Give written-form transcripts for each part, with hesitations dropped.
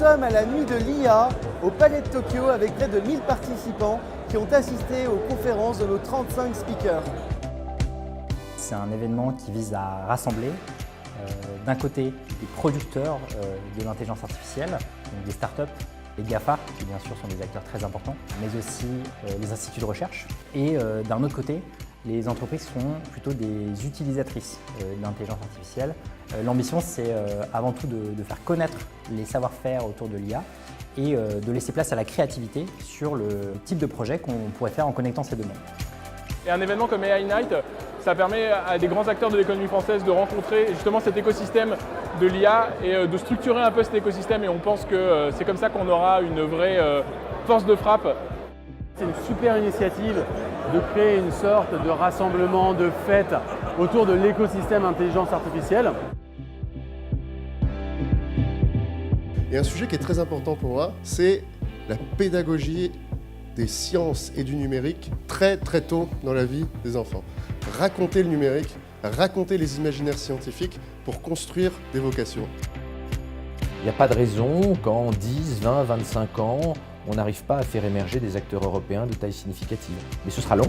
sommes à la nuit de l'IA au Palais de Tokyo avec près de 1000 participants qui ont assisté aux conférences de nos 35 speakers. C'est un événement qui vise à rassembler d'un côté des producteurs de l'intelligence artificielle, donc des startups, les GAFA, qui bien sûr sont des acteurs très importants, mais aussi les instituts de recherche. Et d'un autre côté, les entreprises sont plutôt des utilisatrices de l'intelligence artificielle. L'ambition, c'est avant tout de faire connaître les savoir-faire autour de l'IA et de laisser place à la créativité sur le type de projet qu'on pourrait faire en connectant ces deux mondes. Et un événement comme AI Night, ça permet à des grands acteurs de l'économie française de rencontrer justement cet écosystème de l'IA et de structurer un peu cet écosystème, et on pense que c'est comme ça qu'on aura une vraie force de frappe. C'est une super initiative de créer une sorte de rassemblement, de fête autour de l'écosystème intelligence artificielle. Et un sujet qui est très important pour moi, c'est la pédagogie des sciences et du numérique très tôt dans la vie des enfants. Raconter le numérique, raconter les imaginaires scientifiques pour construire des vocations. Il n'y a pas de raison qu'en 10, 20, 25 ans, on n'arrive pas à faire émerger des acteurs européens de taille significative. Mais ce sera long.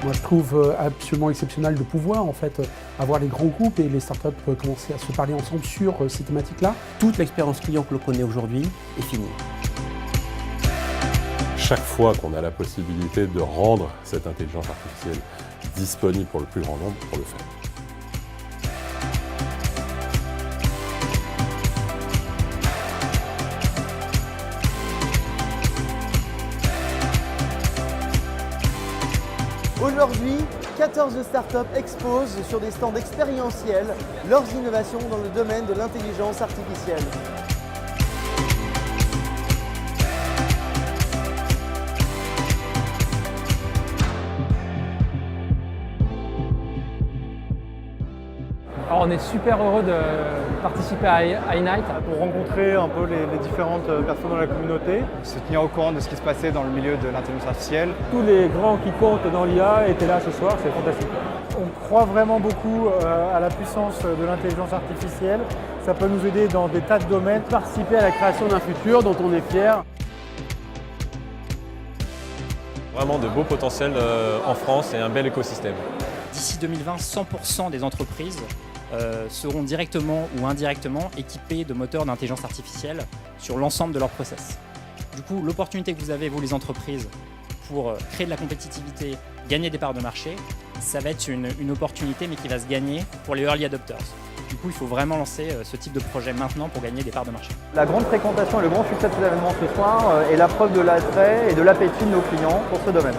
Moi, je trouve absolument exceptionnel de pouvoir avoir les grands groupes et les startups commencer à se parler ensemble sur ces thématiques-là. Toute l'expérience client que l'on connaît aujourd'hui est finie. Chaque fois qu'on a la possibilité de rendre cette intelligence artificielle disponible pour le plus grand nombre, on le fait. Aujourd'hui, 14 startups exposent sur des stands expérientiels leurs innovations dans le domaine de l'intelligence artificielle. Alors on est super heureux de participer à AI Night. Pour rencontrer un peu les différentes personnes dans la communauté, se tenir au courant de ce qui se passait dans le milieu de l'intelligence artificielle. Tous les grands qui comptent dans l'IA étaient là ce soir, c'est fantastique. On croit vraiment beaucoup à la puissance de l'intelligence artificielle. Ça peut nous aider dans des tas de domaines. Participer à la création d'un futur dont on est fier. Vraiment de beaux potentiels en France et un bel écosystème. D'ici 2020, 100% des entreprises seront directement ou indirectement équipées de moteurs d'intelligence artificielle sur l'ensemble de leurs process. Du coup, l'opportunité que vous avez, vous les entreprises, pour créer de la compétitivité, gagner des parts de marché, ça va être une opportunité mais qui va se gagner pour les early adopters. Du coup, il faut vraiment lancer ce type de projet maintenant pour gagner des parts de marché. La grande fréquentation et le grand succès de cet événement ce soir est la preuve de l'attrait et de l'appétit de nos clients pour ce domaine.